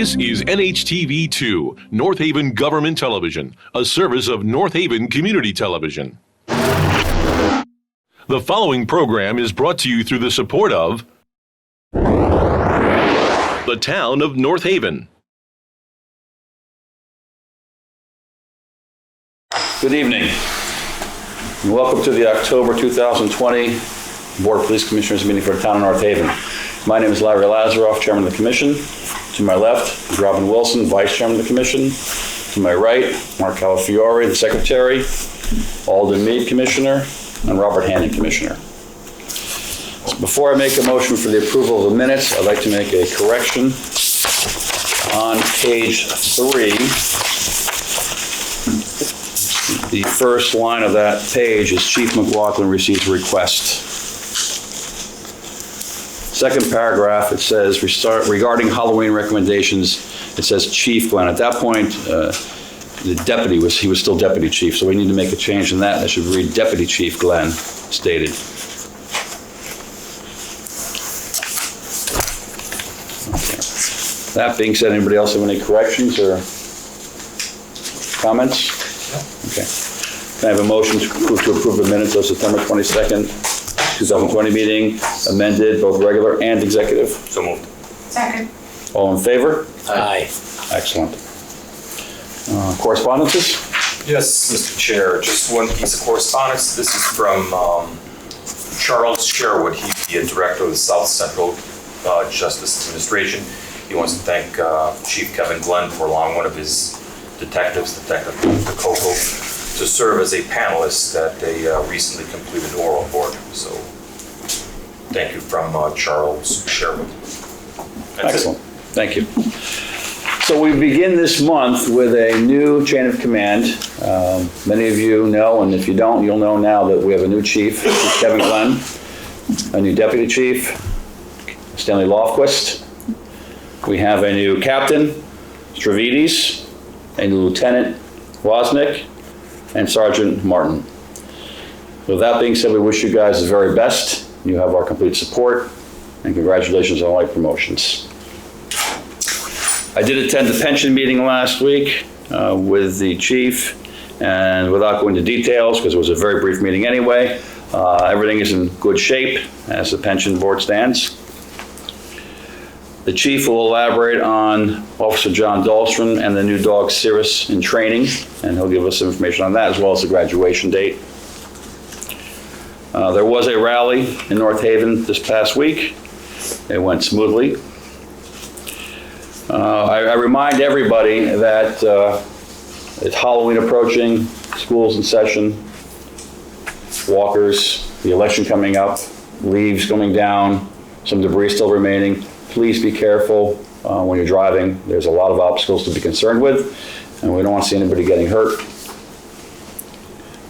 This is NHTV2, North Haven Government Television, a service of North Haven Community Television. The following program is brought to you through the support of the Town of North Haven. Good evening, and welcome to the October 2020 Board of Police Commissioners meeting for the Town of North Haven. My name is Larry Lazaroff, Chairman of the Commission. To my left is Robin Wilson, Vice Chairman of the Commission. To my right, Mark Calafiore, the Secretary, Alden Mead, Commissioner, and Robert Hannon, Commissioner. Before I make a motion for the approval of the minutes, I'd like to make a correction. On page 3, the first line of that page is Chief McLaughlin receives a request. Second paragraph, it says, regarding Halloween recommendations, it says Chief Glenn. At that point, the deputy was still Deputy Chief, so we need to make a change in that. That should read Deputy Chief Glenn stated. Okay. That being said, anybody else have any corrections or comments? Okay. Can I have a motion to approve the minutes of September 22nd, 2020 meeting, amended, both regular and executive? So moved. Second. All in favor? Aye. Excellent. Correspondences? Yes, Mr. Chair, just one piece of correspondence. This is from Charles Sherwood. He's the director of the South Central Justice Administration. He wants to thank Chief Kevin Glenn for allowing one of his detectives, Detective Coco, to serve as a panelist at a recently completed oral board. So thank you from Charles Sherwood. Excellent. Thank you. So we begin this month with a new chain of command. Many of you know, and if you don't, you'll know now that we have a new chief, Kevin Glenn, a new deputy chief, Stanley Lofquist. We have a new captain, Stravides, a new lieutenant, Wozniak, and Sergeant Martin. With that being said, we wish you guys the very best. You have our complete support, and congratulations on all your promotions. I did attend the pension meeting last week with the chief, and without going into details, because it was a very brief meeting anyway, everything is in good shape as the pension board stands. The chief will elaborate on Officer John Dahlstrom and the new dog Cirrus in training, and he'll give us some information on that as well as the graduation date. There was a rally in North Haven this past week. It went smoothly. I remind everybody that it's Halloween approaching, school's in session, walkers, the election coming up, leaves coming down, some debris still remaining. Please be careful when you're driving. There's a lot of obstacles to be concerned with, and we don't want to see anybody getting hurt.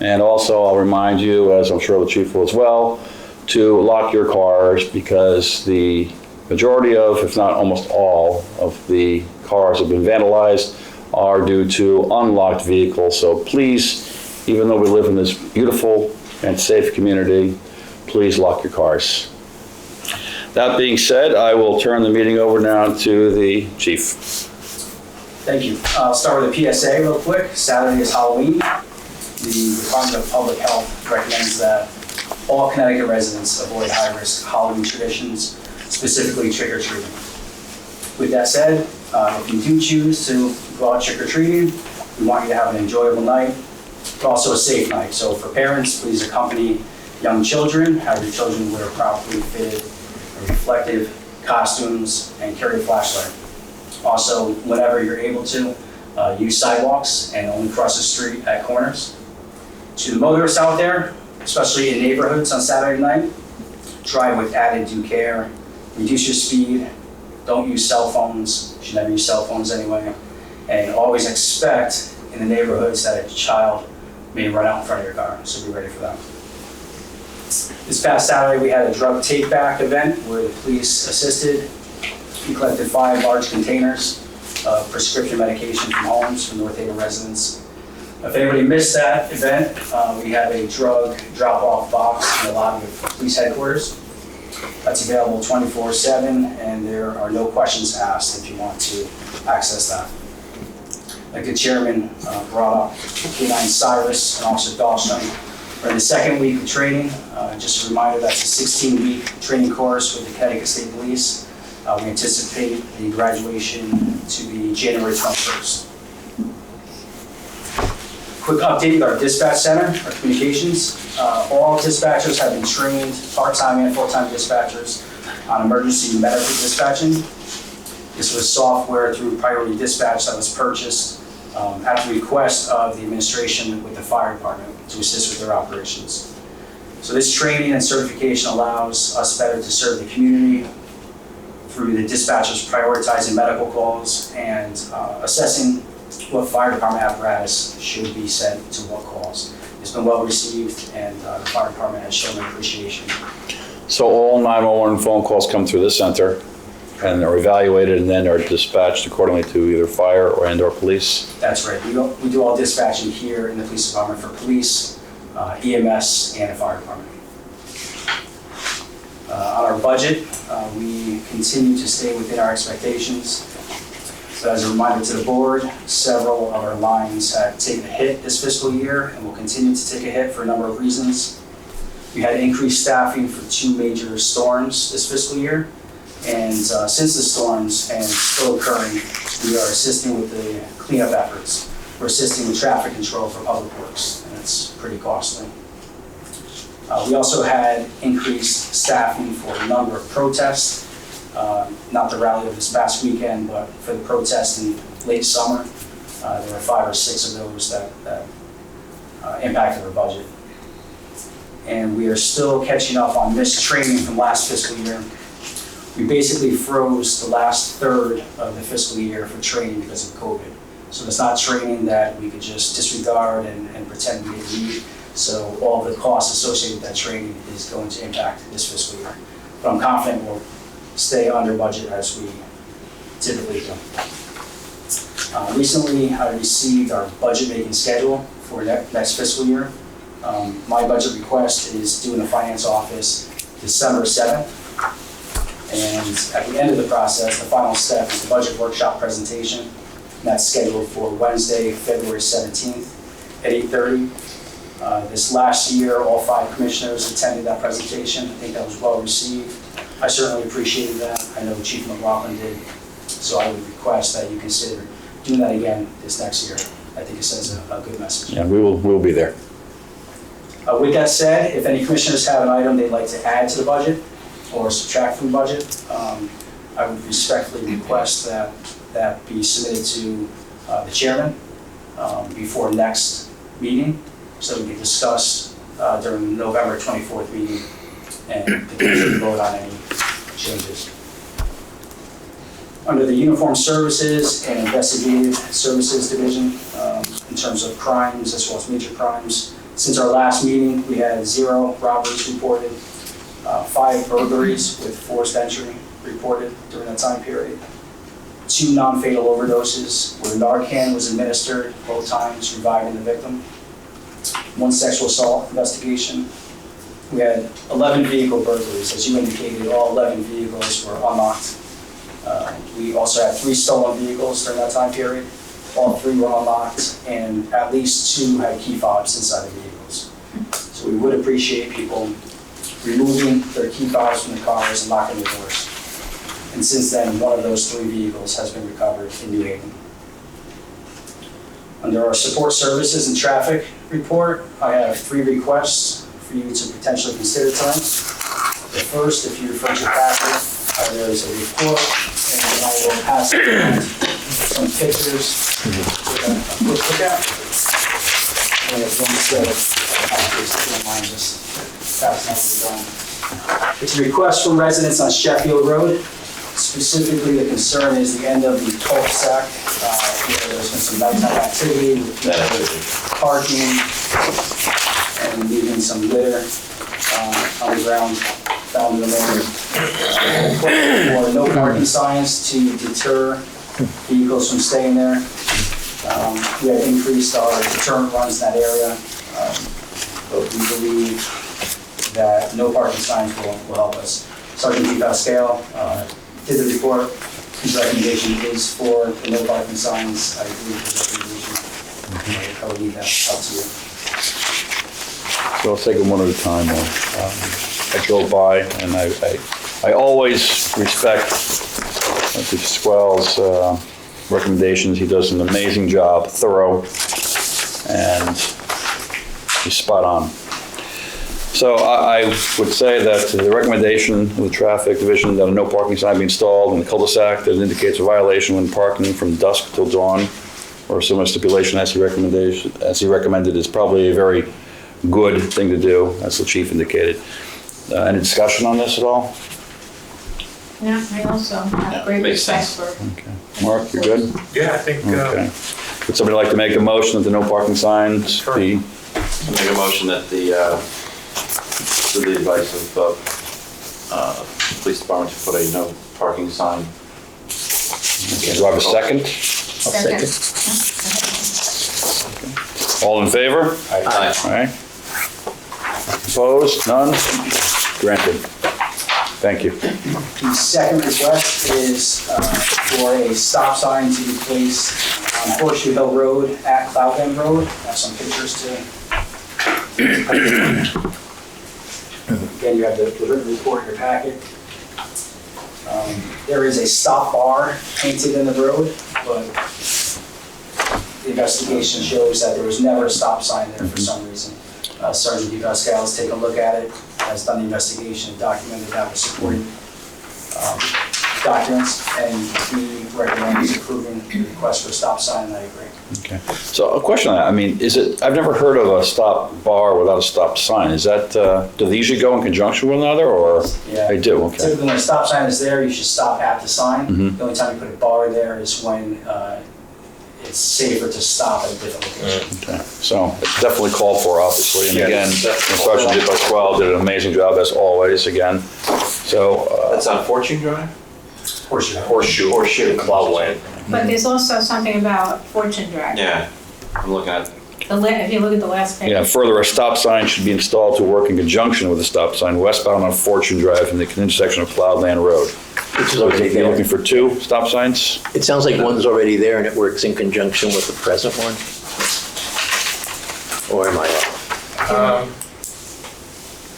And also, I'll remind you, as I'm sure the chief will as well, to lock your cars, because the majority of, if not almost all, of the cars that have been vandalized are due to unlocked vehicles. So please, even though we live in this beautiful and safe community, please lock your cars. That being said, I will turn the meeting over now to the chief. Thank you. I'll start with a PSA real quick. Saturday is Halloween. The Department of Public Health recommends that all Connecticut residents avoid high-risk Halloween traditions, specifically trick-or-treating. With that said, if you do choose to go out trick-or-treating, we want you to have an enjoyable night, but also a safe night. So for parents, please accompany young children, have your children wear properly fitted, reflective costumes, and carry a flashlight. Also, whenever you're able to, use sidewalks and only cross the street at corners. To the motorists out there, especially in neighborhoods on Saturday night, drive with added due care, reduce your speed, don't use cell phones, you should never use cell phones anyway, and always expect in the neighborhoods that a child may run out in front of your car, so be ready for that. This past Saturday, we had a drug take-back event where the police assisted. We collected 5 large containers of prescription medication from homes for North Haven residents. If anybody missed that event, we have a drug drop-off box in the lobby of police headquarters. That's available 24/7, and there are no questions asked if you want to access that. Like the chairman brought up, K9 Cyrus and Officer Dahlstrom are in the second week of training. Just a reminder, that's a 16-week training course with the Connecticut State Police. We anticipate the graduation to be January 21st. Quick update with our dispatch center, our communications. All dispatchers have been trained, part-time and full-time dispatchers, on emergency medical dispatching. This was software through Priority Dispatch that was purchased at the request of the administration with the fire department to assist with their operations. So this training and certification allows us better to serve the community through the dispatchers prioritizing medical calls and assessing what fire department apparatus should be sent to what calls. It's been well received, and the fire department has shown appreciation. So all 911 phone calls come through this center and are evaluated and then are dispatched accordingly to either fire or police? That's right. We do all dispatching here in the police department for police, EMS, and the fire department. On our budget, we continue to stay within our expectations. So as a reminder to the board, several of our lines have taken a hit this fiscal year and will continue to take a hit for a number of reasons. We had increased staffing for 2 major storms this fiscal year. And since the storms and still occurring, we are assisting with the cleanup efforts. We're assisting with traffic control for public works, and it's pretty costly. We also had increased staffing for a number of protests, not the rally of this past weekend, but for the protests in late summer. There were 5 or 6 of those that impacted our budget. And we are still catching up on missed training from last fiscal year. We basically froze the last third of the fiscal year for training because of COVID. So it's not training that we could just disregard and pretend we didn't need. So all the costs associated with that training is going to impact this fiscal year. But I'm confident we'll stay under budget as we typically do. Recently, I received our budget making schedule for next fiscal year. My budget request is due in the finance office December 7th. And at the end of the process, the final step is the budget workshop presentation. And that's scheduled for Wednesday, February 17th at 8:30. This last year, all 5 commissioners attended that presentation. I think that was well received. I certainly appreciated that. I know Chief McLaughlin did. So I would request that you consider doing that again this next year. I think it sends a good message. Yeah, we'll be there. With that said, if any commissioners have an item they'd like to add to the budget or subtract from the budget, I would respectfully request that be submitted to the chairman before next meeting, so we can discuss during the November 24th meeting and the commission vote on any changes. Under the Uniform Services and Investigative Services Division, in terms of crimes as well as major crimes, since our last meeting, we had 0 robberies reported, 5 burglaries with forced entry reported during that time period, 2 non-fatal overdoses where Narcan was administered both times, reviving the victim, 1 sexual assault investigation. We had 11 vehicle burglaries. As you indicated, all 11 vehicles were unlocked. We also had 3 stolen vehicles during that time period. All 3 were unlocked, and at least 2 had key fobs inside the vehicles. So we would appreciate people removing their key fobs from the cars and locking the doors. And since then, 1 of those 3 vehicles has been recovered in New Haven. Under our support services and traffic report, I have 3 requests for you to potentially consider tonight. The first, if you refer to your packet, there is a report, and I will pass around some pictures with a quick look at. And there's 1 set of packages, if you don't mind just passing out what we're done. It's a request from residents on Sheffield Road. Specifically, the concern is the end of the cul-de-sac. Where there's been some nighttime activity with people parking and leaving some litter on the ground down the lane. For no parking signs to deter vehicles from staying there. We have increased our deterrent runs in that area, but we believe that no parking signs will help us. Sergeant Pete Pascal did the report. His recommendation is for the no parking signs. I agree with his recommendation. I would leave that up to you. So I'll take them one at a time. I drove by, and I always respect Chief Squall's recommendations. He does an amazing job, thorough, and he's spot on. So I would say that the recommendation of the traffic division that a no parking sign be installed in the cul-de-sac that indicates a violation when parking from dusk till dawn, or a similar stipulation as he recommended, is probably a very good thing to do, as the chief indicated. Any discussion on this at all? Yeah, I also have great makes respect sense. for. Okay. Mark, you're good? Yeah, I think, Okay. Would somebody like to make a motion that the no parking signs be? Make a motion that the, with the advice of police department to put a no parking sign. Do I have a second? Second. All in favor? Aye. All right. Opposed? None? Granted. Thank you. The second request is for a stop sign to be placed on Horseshoe Hill Road at Cloudland Road. I have some pictures to. Again, you have the written report in your packet. There is a stop bar painted in the road, but the investigation shows that there was never a stop sign there for some reason. Sergeant DePascal has taken a look at it, has done the investigation, documented that with supporting documents, and he recommends approving the request for a stop sign, and I agree. Okay. So a question on that, I mean, I've never heard of a stop bar without a stop sign. Is that, do they usually go in conjunction with one another, or? Yeah. They do, okay. Typically, when a stop sign is there, you should stop at the sign. Mhm. The only time you put a bar there is when it's safer to stop at a different location. Okay. So it's definitely called for, obviously, and Yeah, again, it's definitely Sergeant DePasquale did an amazing job as always, again. So, That's on Fortune Drive? Horseshoe in Cloudland. But there's also something about Fortune Drive. Yeah, I'm looking at, If you look at the last page. yeah, further, a stop sign should be installed to work in conjunction with a stop sign westbound on Fortune Drive in the intersection of Cloudland Road. Which is already You're looking there. for 2 stop signs? It sounds like one's already there and it works in conjunction with the present one? Or am I off?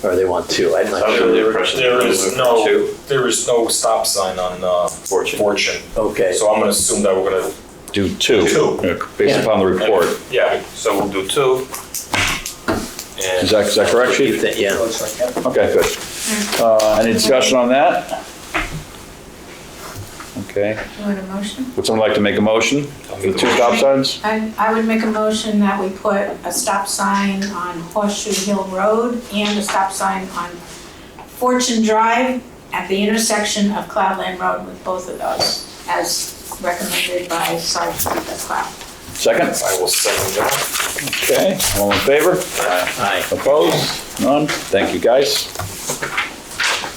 Or they want 2? I'm not I was sure. under the impression that There we is were looking for two. there is no stop sign on Fortune. Okay. So I'm gonna assume that we're gonna, Do 2. Two. Based Yeah. upon the report. yeah, so we'll do 2. Is that correct, You Chief? think- Yeah. Looks like that. Okay, good. Any discussion on that? Okay. You want a motion? Would someone like to make a motion for the 2 stop signs? I would make a motion that we put a stop sign on Horseshoe Hill Road and a stop sign on Fortune Drive at the intersection of Cloudland Road with both of those, as recommended by Sergeant Pascal. Second? I will second that. Okay, all in favor? Aye. Opposed? None? Thank you, guys.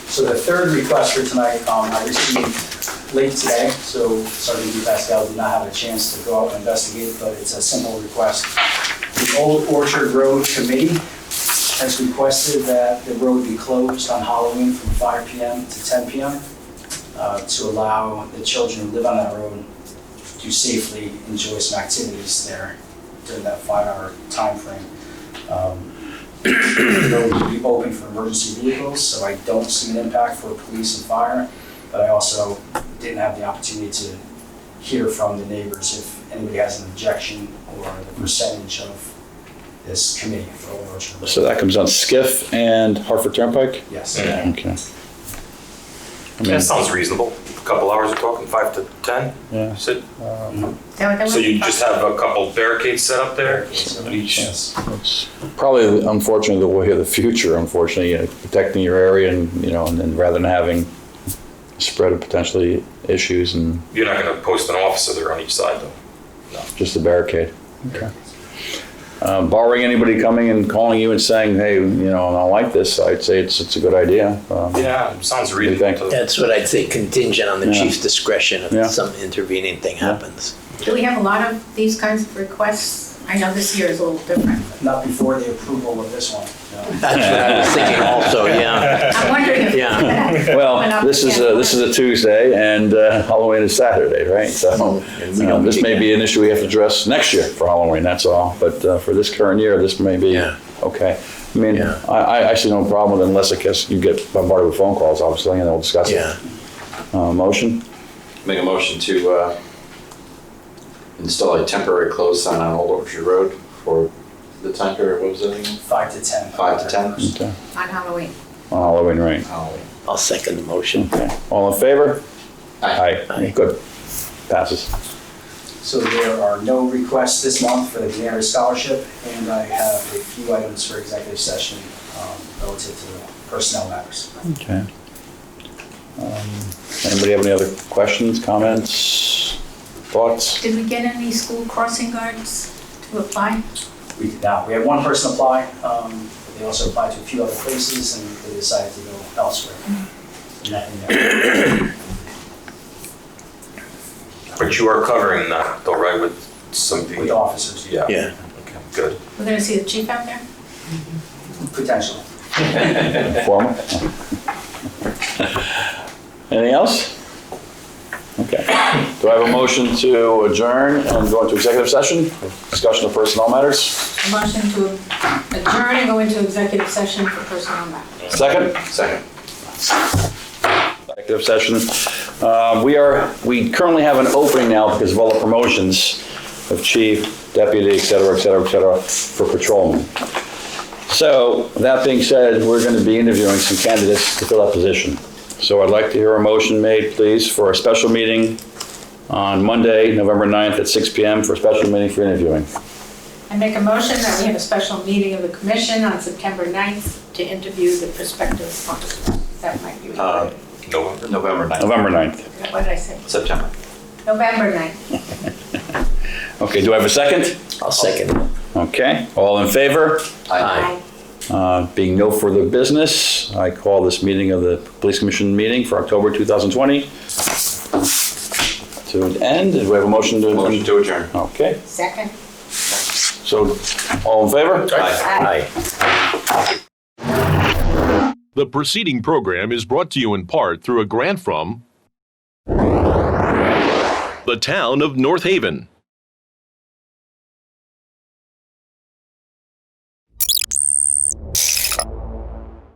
So the third request for tonight, I received late today, so Sergeant DePascal did not have a chance to go out and investigate, but it's a simple request. The Old Orchard Road Committee has requested that the road be closed on Halloween from 5 PM to 10 PM to allow the children who live on that road to safely enjoy some activities there during that 5-hour timeframe. The road will be open for emergency vehicles, so I don't see an impact for police and fire, but I also didn't have the opportunity to hear from the neighbors if anybody has an objection or the percentage of this committee for Old Orchard Road. So that comes on Skiff and Hartford Turnpike? Yes. Yeah. Okay. I mean, That sounds reasonable. A couple hours, we're talking 5 to 10? Yeah. So So so you just have a couple barricades set up there? So, Each. yes. It's probably unfortunately the way of the future, unfortunately, protecting your area and, and then rather than having spread of potentially issues and You're not gonna post an officer there on each side, though? just a barricade. Okay. Barring anybody coming and calling you and saying, hey, I don't like this, I'd say it's a good idea. Yeah, sounds What do you think? reasonable. That's what I'd say, contingent on the Yeah. chief's discretion Yeah. if some intervening thing happens. Do we have a lot of these kinds of requests I know this year is a little different. Not before the approval of this one. No. That's what I was thinking also, yeah. I'm wondering if. Yeah. Went up Well, this is again. a Tuesday and Halloween is Saturday, right? So And we don't this meet may again. be an issue we have to address next year for Halloween, that's all. But for this current year, this may be Yeah. okay. I mean, Yeah. I see no problem with it unless I guess you get bombarded with phone calls, obviously, and then we'll discuss it. Yeah. Motion? Make a motion to install a temporary closed sign on Old Orchard Road for the time period, what was it again? 5 to 10. 5 to 10? Okay. On Halloween. On Halloween, right? I'll second the motion. Okay. All in favor? Aye. Aye. Good. Passes. So there are no requests this month for the Canary Scholarship, and I have a few items for executive session relative to the personnel matters. Okay. Anybody have any other questions, comments, thoughts? Did we get any school crossing guards to apply? We did not. We had one person apply, but they also applied to a few other places, and they decided to go elsewhere. Nothing there. But you are covering that though, right, with some people? With officers, Yeah. Yeah. Okay, good. We're gonna see the chief out there? potentially. Formal? Anything else? Okay. Do I have a motion to adjourn and go into executive session? Discussion of personnel matters? A motion to adjourn and go into executive session for personnel matters. Second? Second. Executive session. We currently have an opening now because of all the promotions of chief, deputy, et cetera, for patrolmen. So, that being said, we're going to be interviewing some candidates to fill that position. So I'd like to hear a motion made, please, for a special meeting on Monday, November 9th at 6 PM for a special meeting for interviewing. I make a motion that we have a special meeting of the commission on September 9th to interview the prospective officers. That might be. November? November 9th. November 9th. What did I say? September. November 9th. Okay, do I have a second? I'll second it. Okay, all in favor? Aye. Being no further business, I call this meeting of the Police Commission meeting for October 2020 to an end. Do we have a motion to? Motion to adjourn. Okay, Second. so all in favor? Aye. The preceding program is brought to you in part through a grant from the town of North Haven.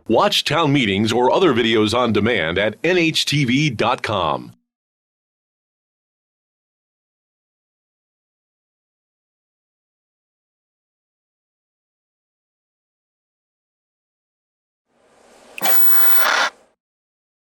Watch town meetings or other videos on demand at nhtv.com.